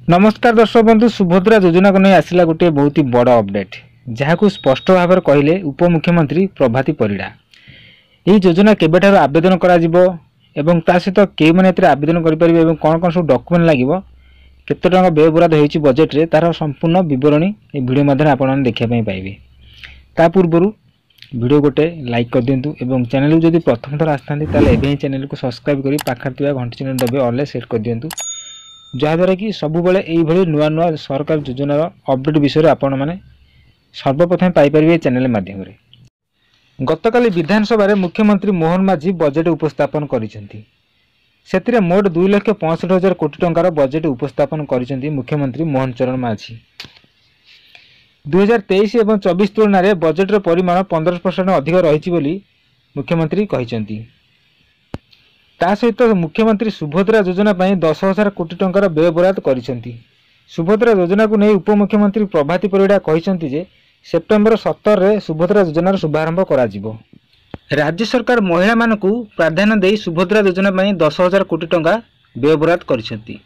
नमस्कार दर्शक बंधु सुभद्रा योजना को नहीं आसला गोटे बहुत ही बड़ अपडेट जहाँ स्पष्ट भाव में कहले उपमुख्यमंत्री प्रभाती परिड़ा। यह योजना केबेठार आवेदन करा एवं ता सहित के मैंने आवेदन करें कौन कौन सब डॉक्यूमेंट लगे केते टंका व्यय बराद होती बजेट रे तार संपूर्ण विवरणी वीडियो माध्यम आपण देखा पाइबे। ता पूर्व वीडियो गोटे लाइक कर दिंतु एवं चैनल को जब प्रथम थर आसता चैनल को सब्सक्राइब कर पाखे घंटी चिन्ह दबे ऑल सेट कर दिंतु जहाँद्वारा कि सबुबले यही नुआ नुआ सरकार योजनार अपडेट विषय आपण मैंने सर्वप्रथम पाइपर चैनल माध्यम गतकाली विधानसभा रे मुख्यमंत्री मोहन माझी बजेट उपस्थापन करिसेंती मोट 2,65,000 कोटी टंकार बजेट उपस्थापन करिसेंती मुख्यमंत्री मोहन चरण माझी। 2023 एवं 24 तुलन में बजेट परिमाण 15% अधिक रही मुख्यमंत्री कहिसेंती। ता सहित मुख्यमंत्री सुभद्रा योजना 10,000 कोटी टंकार व्यय बराद करिसेंती। सुभद्रा योजना को नहीं उपमुख्यमंत्री प्रभाती परिड़ा कहिसेंती जे सेप्टेम्बर 17 रे सुभद्रा योजनार शुभारंभ करा जिवो। राज्य सरकार महिला मानकु प्राधान्य दे सुभद्रा योजना 10,000 कोटी टंका व्यय बराद करिसेंती।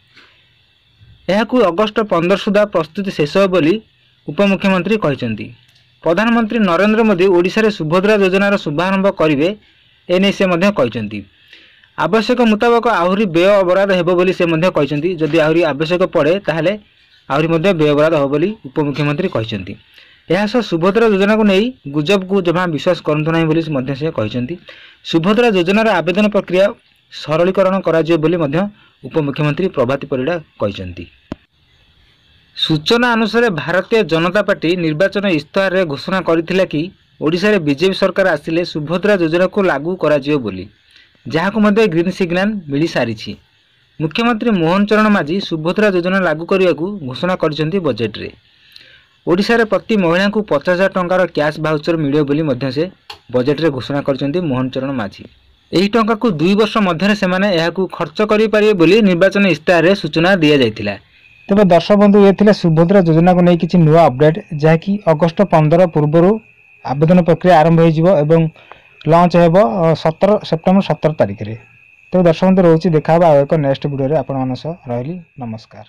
एहाकु अगस्त 15 सुधा प्रस्तुति शेष हो बोली उपमुख्यमंत्री कहिसेंती। प्रधानमंत्री नरेंद्र मोदी ओडिशा रे सुभद्रा योजनार शुभारंभ करिवे एने से मध्य कहिसेंती। आवश्यक मुताबक आहुरी व्यय बराद हेबो बोली से मध्य कहिसेंती। जदि आहुरी आवश्यक पड़े ताहले आहुरी मध्य व्यय बराद हो बोली उपमुख्यमंत्री कहिसेंती। यह सुभद्रा योजना को नहीं गुजब को जमा विश्वास करंतु नहीं बोली मध्य से कहिसेंती। सुभद्रा योजनार आवेदन प्रक्रिया सरलीकरण करा जिवो बोली मध्य उपमुख्यमंत्री प्रभाती परिड़ा कहिसेंती। सूचना अनुसार भारतीय जनता पार्टी निर्वाचन इस्ताहार रे घोषणा करथिला कि ओडिशा रे बीजेपी सरकार आसिले सुभद्रा योजना को लागू करा जिवो बोली जहां मध्य ग्रीन सिग्नल मिली सारी। मुख्यमंत्री मोहन चरण माझी सुभद्रा योजना लागू करने को घोषणा कर बजेट रे ओडिशा रे प्रति महिला को 50,000 टंकार कैश भाउचर मिलियो बोली मध्य से बजेट रे घोषणा कर मोहन चरण माझी। यही टंका को 2 वर्ष मध्य से माने यहाकू खर्च करि पारिबे बोली निर्वाचन इस्ताहार रे सूचना दिया जायतिला। तबे दर्शक बंधु ये थिला सुभद्रा योजना को नहीं किछि नुआ अपडेट जहाँकि अगस्त 15 पूर्व आवेदन प्रक्रिया आरंभ हो एवं लॉन्च हेबो 17 सेप्टेम्बर 17 तारिख रे। तो दर्शक बंधु रोची देखा एक नेक्स्ट वीडियो रे आपण मानस रहली। नमस्कार।